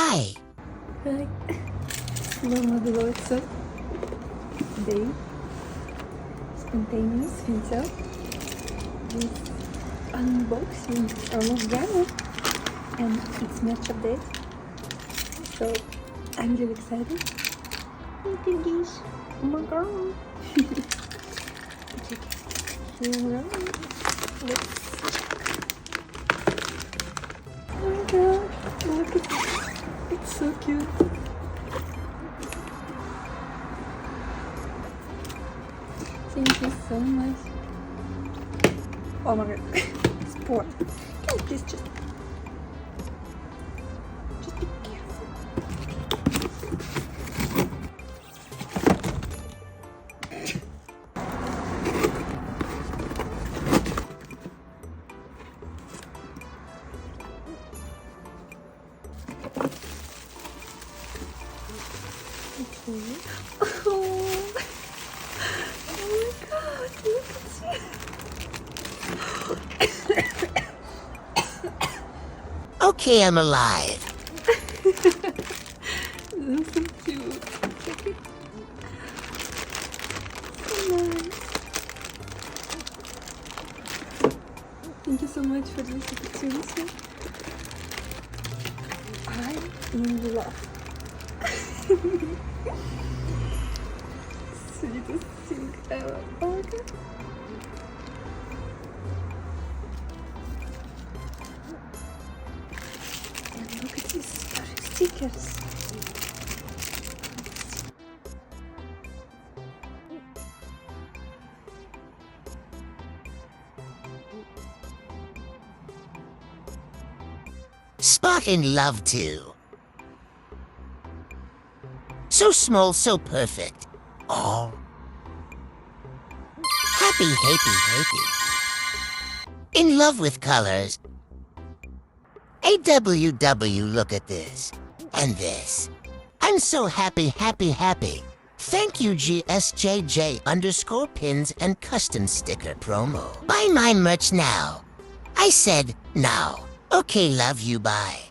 Hi. Hi. Mama Veloso. Today, spontaneous video with unboxing OMGG and its match update. So I'm really excited. Look at this. Oh my god. Check here around. Let's. Oh my god. Look at this. It's so cute. Thank you so much. Oh my god. Sport. Can you please just be careful. Okay. Oh. Oh my god, look at Okay, I'm alive. you. That's so cute. Check it. So nice. Thank you so much for this opportunity. I'm in love. Sweetest thing ever. Oh my god. And look at these stickers. Spot in love too. So small, so perfect. Oh. Happy, happy. In love with colors. AWW, look at this. And this. I'm so happy, happy, happy. Thank you, GSJJ _ pins and custom sticker promo. Buy my merch now. I said now. Okay, love you, bye.